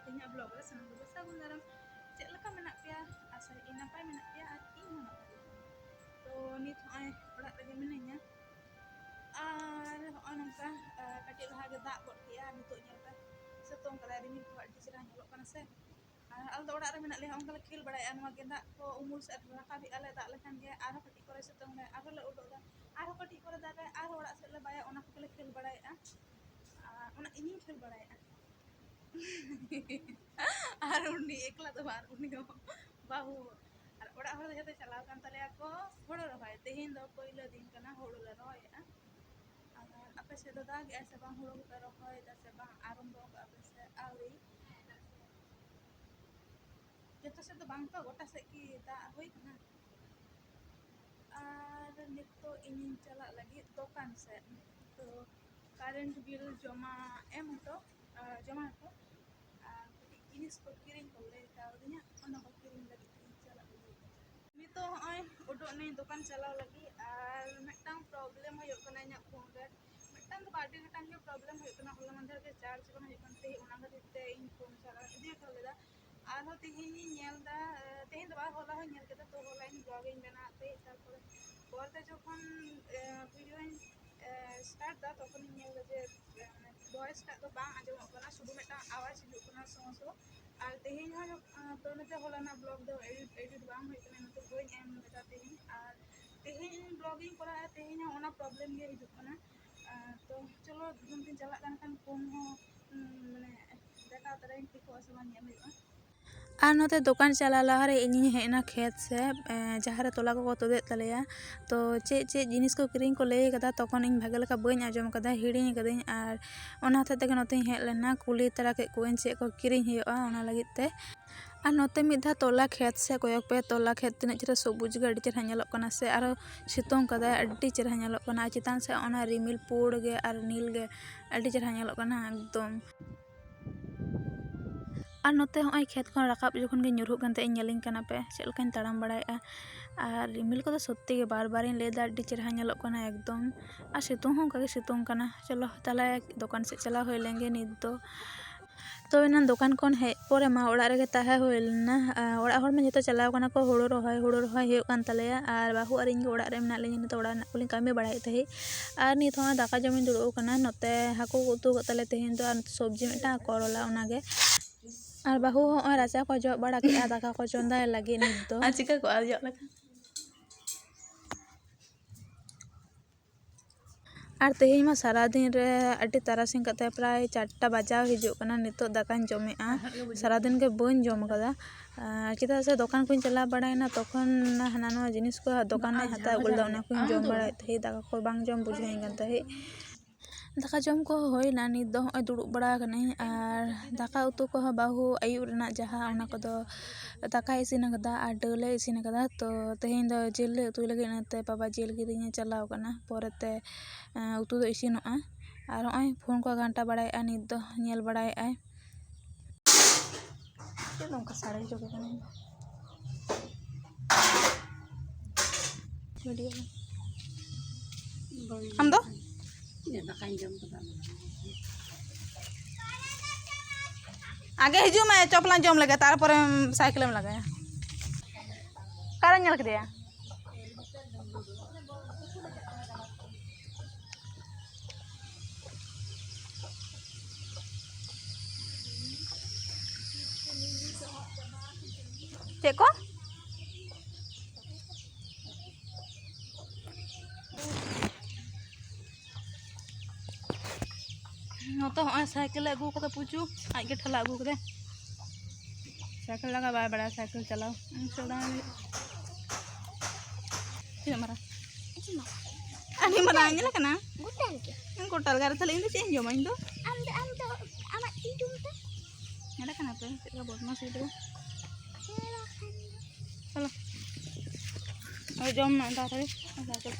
Tanya blog lah senang juga sagun dalam cek leka menak pia asal ina pai menak pia ati mana to ni tu ai orang lagi menanya orang ka katik lah harga dak bot pia nutuknya ka setong kada rimil ko di cerah nyolok kana se al to orang menak lihat orang kecil badai anu agenda ko umur saat rakabi ala dak lekan dia arah katik kore setong le arah le udok dah arah katik kore dak arah orang se le bayar orang kecil badai ona ini kecil badai আর উনি একলা তো আর উনিও বাহু আর ওড়াগ হড় যাতে চালাও কান তালে ako হড় রহায় তেহিন দ পয়লো দিন কানা হড় লে রহায় আর আপে সে তো দাগ এসে বাং হড় কো রহায় দাসে বাং আরম্ভ আপে সে আউরি যেত সে তো বাং তো গোটা সে কি দা হই কানা আর নিতো ইনিন চালা লাগি দোকান সে তো কারেন্ট বিল জমা এম হতো জমা হতো জিনিস ko kiring ko le tawdinya ono ko kiring lagi chala ni to hoy udok ni dukan chalaw lagi ar metang problem hoyok kana nya phone re metang to badi metang ge problem hoyok kana hola mandar ge charge bang hoyok kan te ona ga te in phone chalaw idi ko le da ar ho tehin nyel da tehin da hola ho nyel keda to hola in blogging bena te tarpore porte jokhon video start da tokhon nyel da je voice ta to bang ajomok kana শুধু metang awaz hijuk kana so আর তেহিন হয় তোরতে হলো না blog দো edit বাং হই kana নতো বই M লেটা তেহিন আর তেহিন blogging করা তেহিন ওনা প্রবলেম গে হিজুক kana তো চলো দুন দিন চালাক kan kan ফোন ho মানে দেখা তারাই ঠিক আছে বাং nyam হইবা আর নতে দোকান চালা লাহারে ইনি হেনা খেত সে যাহারে তোলা को तुदे तलेया तो चे चे जिनिस को किरिंग को लई कदा तखन इन भागे लेका बई आजम कदा हिडिंग कदिन आर ओना थाते के नते हे लेना कुली तरा के कोइन चे को किरिंग हेयोआ ओना लगित ते আর নতে মিধা তোলা খেত সে কয়েক পে তোলা খেত তিনা চেরা সবুজ গে আডি চেরা ᱧᱮᱞᱚᱜ ᱠᱟᱱᱟ ᱥᱮ ᱟᱨ ᱥᱤᱛᱩᱝ ᱠᱟᱫᱟ ᱟᱰᱤ ᱪᱮᱨᱦᱟ ᱧᱮᱞᱚᱜ ᱠᱟᱱᱟ ᱪᱮᱛᱟᱱ ᱥᱮ ᱚᱱᱟ ᱨᱤᱢᱤᱞ ᱯᱩᱲ ᱜᱮ ᱟᱨ নীল ᱜᱮ ᱟᱰᱤ ᱪᱮᱨᱦᱟ ᱧᱮᱞᱚᱜ ᱠᱟᱱᱟ ᱮᱠᱫᱚᱢ আর নতে হই খেত কোন রাকাব যখন গে ᱧᱩᱨᱦᱩᱜ ᱠᱟᱱ ᱛᱮ ᱤᱧ ᱧᱮᱞᱤᱧ ᱠᱟᱱᱟ ᱯᱮ ᱪᱮᱫ ᱞᱮᱠᱟᱧ ᱛᱟᱲᱟᱢ ᱵᱟᱲᱟᱭᱮᱜᱼᱟ আর রিমিল কত সত্যি গে বার বার লে দা আডি চেরহা ᱧᱮᱞᱚᱜ ᱠᱟᱱᱟ একদম আর সিতুং হᱚᱸ ᱠᱟᱜᱮ সিতুং ᱠᱟᱱᱟ চলো তাহলে দোকান সে চালা হই লেंगे নিত দো तो इन दुकान कौन है पोरे मा ओड़ा रे ताहे होइलना ओड़ा हर में जतो चलाव कना को हुड़ो रोहय हेउ कान तलेया आर बाहु आर इन ओड़ा रे मना ले तो ओड़ा ना कुली कामी बड़ाई तही आर नी थोड़ा दाका जमिन दुड़ो कना नते हाको उतु तले तेहिन तो सब्जी मेटा करला ओनागे আর বাহু হই রাজা को जो बड़ा के दाका को चंदा लगी नित दो चिका को आर जो लगा আর তেহিন মা সারা দিন রে আডি তারাসিং কাতে প্রায় 4টা বাজাও হিজুক কানা নিতো দাকান জমেआ সারা দিন কে বইন জম কাदा चिदा से दुकान को चला बड़ायना तखन हाना नो जिनिस को दुकान में हता गुलदा ओना को जम बड़ाय थई दाका को बांग जम बुझाई गन तही दाका जम को होइना नित दो हय दुड़ुब बड़ा कने आर दाका उतु को बाहु आयु रना जहा ओना को दो दाका इसिन कदा आर डले इसिन कदा तो तेहिन दो जिल उतु लगे नते बाबा जिल गिदिने चलाव कना पोरते उतु दो इसिनोआ आर हय फोन को घंटा बड़ायआ नित दो नेल बड़ायआ के नोंका सारे जोगे कने वीडियो हम दो आगे हिजू में चपला जम लगे तार पर साइकिल में लगाया कारण नेल कदिया चेको तो साइकिल अगू कदा पूछू आज के ठला अगू कदे साइकिल लगा बाय बड़ा साइकिल चलाओ चला तीन मारा ani mana nya lah kana gotal gar thale ini sih jom ando ando amat hidung tuh ada kenapa kita buat mas itu halo ayo jom nanti tadi ada jom